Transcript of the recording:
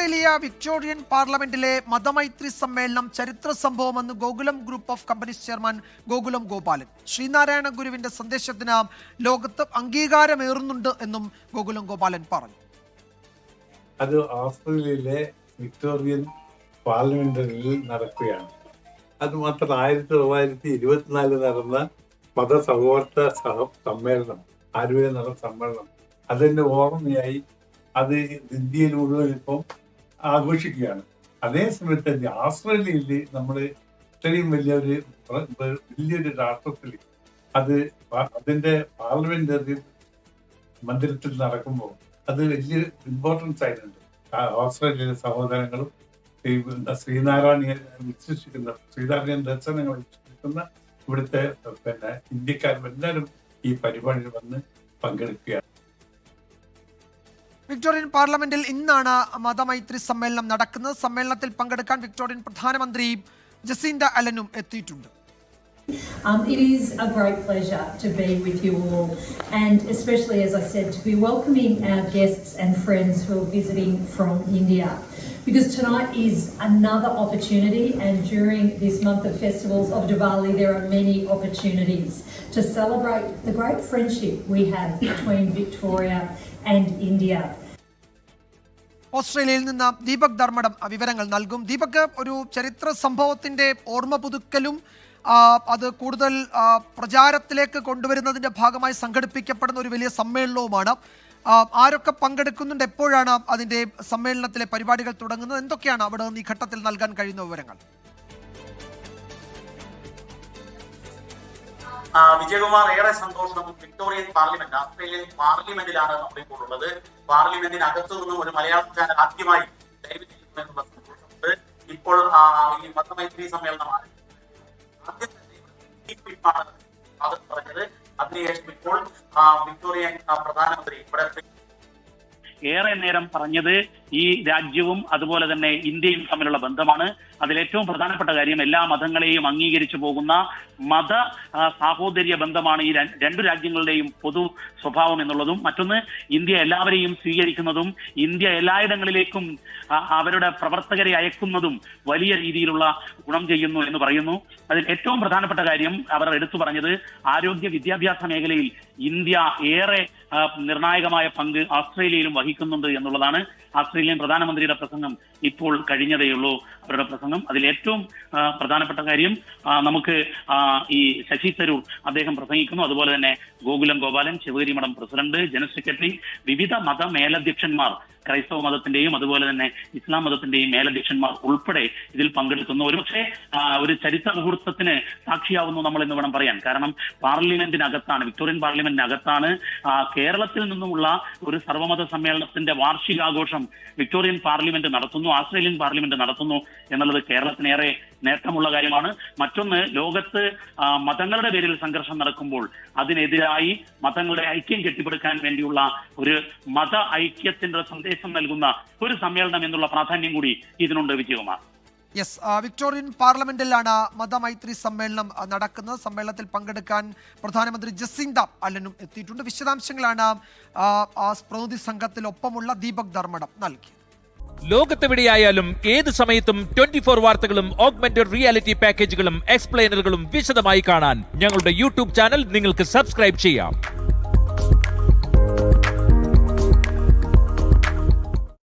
Australia Victorian പാർലമെന്റിലെ മതമൈത്രി സമ്മേളനം ചരിത്ര സംഭവമെന്ന് Gokulam group of companies chairman Gokulam Gopalan. Sreenarayana ഗുരുവിന്റെ സന്ദേശത്തിന് ലോകത്ത് അംഗീകാരമേറുന്നുണ്ട് എന്നും ഗോകുലം ഗോപാലൻ പറഞ്ഞു. അത് ഓസ്ട്രേലിയയിലെ വിക്ടോറിയൻ പാർലമെന്റിൽ നടക്കുകയാണ്. അത് മാത്രം 1924 നടന്ന മതസൗഹാർദ്ദ സമ്മേളനം, ആലുവയിൽ നടന്ന സമ്മേളനം, അതിന്റെ ഓർമ്മയായി അത് ഇന്ത്യയിൽ മുഴുവൻ ഇപ്പം ആഘോഷിക്കുകയാണ്. അതേസമയത്ത് തന്നെ ഓസ്ട്രേലിയയിൽ നമ്മൾ ഇത്രയും വലിയൊരു രാഷ്ട്രത്തിൽ അത് അതിന്റെ പാർലമെന്ററി മന്ദിരത്തിൽ നടക്കുമ്പോൾ അത് വലിയ ഇമ്പോർട്ടൻസ് ആയിട്ടുണ്ട്. ഓസ്ട്രേലിയയിലെ സഹോദരങ്ങളും ശ്രീനാരായണ ദർശനങ്ങൾ വിശ്വസിക്കുന്ന ഇവിടുത്തെ ഇന്ത്യക്കാരും എല്ലാവരും ഈ പരിപാടിയിൽ വന്ന് പങ്കെടുക്കുകയാണ്. വിക്ടോറിയൻ പാർലമെന്റിൽ ഇന്നാണ് മതമൈത്രി സമ്മേളനം നടക്കുന്നത്. സമ്മേളനത്തിൽ പങ്കെടുക്കാൻ വിക്ടോറിയൻ പ്രധാനമന്ത്രി ജസീന്ത അലനും എത്തിയിട്ടുണ്ട്. It is a great pleasure to be with you all, and especially, as I said, to be welcoming our guests and friends who are visiting from India. Because tonight is another opportunity, and during this month of festivals of Diwali there are many opportunities to celebrate the great friendship we have between Victoria and India. ഓസ്ട്രേലിയയിൽ നിന്ന് ദീപക് ധർമ്മടം വിവരങ്ങൾ നൽകും. ദീപക്, ഒരു ചരിത്ര സംഭവത്തിന്റെ ഓർമ്മ പുതുക്കലും അത് കൂടുതൽ പ്രചാരത്തിലേക്ക് കൊണ്ടുവരുന്നതിന്റെ ഭാഗമായി സംഘടിപ്പിക്കപ്പെടുന്ന ഒരു വലിയ സമ്മേളനവുമാണ്. ആരൊക്കെ പങ്കെടുക്കുന്നുണ്ട്, എപ്പോഴാണ് അതിന്റെ സമ്മേളനത്തിലെ പരിപാടികൾ തുടങ്ങുന്നത്, എന്തൊക്കെയാണ് അവിടെ നിന്ന് ഈ ഘട്ടത്തിൽ നൽകാൻ കഴിയുന്ന വിവരങ്ങൾ? വിജയകുമാർ, ഏറെ സന്തോഷം. വിക്ടോറിയൻ പാർലമെന്റ്, ഓസ്ട്രേലിയൻ പാർലമെന്റിലാണ് നമ്മളിപ്പോൾ ഉള്ളത്. പാർലമെന്റിനകത്തു നിന്നും ഒരു മലയാള ചാനൽ ആദ്യമായി ലൈവ് ചെയ്യുമെന്നുള്ള സന്തോഷമുണ്ട്. ഇപ്പോൾ ഈ മതമൈത്രി സമ്മേളനം ആദ്യം പറഞ്ഞത്. അതിനുശേഷം ഇപ്പോൾ വിക്ടോറിയൻ പ്രധാനമന്ത്രി ഇവിടെ ഏറെ നേരം പറഞ്ഞത് ഈ രാജ്യവും അതുപോലെ തന്നെ ഇന്ത്യയും തമ്മിലുള്ള ബന്ധമാണ്. അതിലേറ്റവും പ്രധാനപ്പെട്ട കാര്യം എല്ലാ മതങ്ങളെയും അംഗീകരിച്ചു പോകുന്ന മത സാഹോദര്യ ബന്ധമാണ് ഈ രണ്ടു രാജ്യങ്ങളുടെയും പൊതു സ്വഭാവം എന്നുള്ളതും. മറ്റൊന്ന്, ഇന്ത്യ എല്ലാവരെയും സ്വീകരിക്കുന്നതും ഇന്ത്യ എല്ലായിടങ്ങളിലേക്കും അവരുടെ പ്രവർത്തകരെ അയക്കുന്നതും വലിയ രീതിയിലുള്ള ഗുണം ചെയ്യുന്നു എന്ന് പറയുന്നു. അതിൽ ഏറ്റവും പ്രധാനപ്പെട്ട കാര്യം അവർ എടുത്തു പറഞ്ഞത് ആരോഗ്യ വിദ്യാഭ്യാസ മേഖലയിൽ ഇന്ത്യ ഏറെ നിർണായകമായ പങ്ക് ഓസ്ട്രേലിയയിലും വഹിക്കുന്നുണ്ട് എന്നുള്ളതാണ്. ഓസ്ട്രേലിയൻ പ്രധാനമന്ത്രിയുടെ പ്രസംഗം ഇപ്പോൾ കഴിഞ്ഞതേയുള്ളൂ, അവരുടെ പ്രസംഗം. അതിൽ ഏറ്റവും പ്രധാനപ്പെട്ട കാര്യം നമുക്ക് ഈ ശശി തരൂർ അദ്ദേഹം പ്രസംഗിക്കുന്നു. അതുപോലെ തന്നെ ഗോകുലം ഗോപാലൻ, ശിവഗിരി മഠം പ്രസിഡന്റ്, ജനറൽ സെക്രട്ടറി, വിവിധ മത മേലധ്യക്ഷന്മാർ, ക്രൈസ്തവ മതത്തിന്റെയും അതുപോലെ തന്നെ ഇസ്ലാം മതത്തിന്റെയും മേലധ്യക്ഷന്മാർ ഉൾപ്പെടെ ഇതിൽ പങ്കെടുക്കുന്നു. ഒരുപക്ഷെ ഒരു ചരിത്ര മുഹൂർത്തത്തിന് സാക്ഷിയാവുന്നു നമ്മൾ എന്ന് വേണം പറയാൻ. കാരണം പാർലമെന്റിനകത്താണ്, വിക്ടോറിയൻ പാർലമെന്റിനകത്താണ് കേരളത്തിൽ നിന്നുമുള്ള ഒരു സർവ്വമത സമ്മേളനത്തിന്റെ വാർഷികാഘോഷം വിക്ടോറിയൻ പാർലമെന്റ് നടത്തുന്നു, ഓസ്ട്രേലിയൻ പാർലമെന്റ് നടത്തുന്നു എന്നുള്ളത് കേരളത്തിനേറെ നേട്ടമുള്ള കാര്യമാണ്. മറ്റൊന്ന്, ലോകത്ത് മതങ്ങളുടെ പേരിൽ സംഘർഷം നടക്കുമ്പോൾ അതിനെതിരായി മതങ്ങളുടെ ഐക്യം കെട്ടിപ്പടുക്കാൻ വേണ്ടിയുള്ള ഒരു മത ഐക്യത്തിന്റെ സന്ദേശം നൽകുന്ന ഒരു സമ്മേളനം എന്നുള്ള പ്രാധാന്യം കൂടി ഇതിനുണ്ട്. വിജയകുമാർ, യെസ്, വിക്ടോറിയൻ പാർലമെന്റിലാണ് മതമൈത്രി സമ്മേളനം നടക്കുന്നത്. സമ്മേളനത്തിൽ പങ്കെടുക്കാൻ പ്രധാനമന്ത്രി ജസീന്ത അലനും എത്തിയിട്ടുണ്ട്. വിശദാംശങ്ങളാണ് പ്രതിനിധി സംഘത്തിലൊപ്പമുള്ള ദീപക് ധർമ്മടം നൽകി. ലോകത്തെവിടെയായാലും ഏത് സമയത്തും 24 വാർത്തകളും ഓഗ്മെന്റഡ് റിയാലിറ്റി പാക്കേജുകളും എക്സ്പ്ലെയിനറുകളും വിശദമായി കാണാൻ ഞങ്ങളുടെ യൂട്യൂബ് ചാനൽ നിങ്ങൾക്ക് സബ്സ്ക്രൈബ് ചെയ്യാം.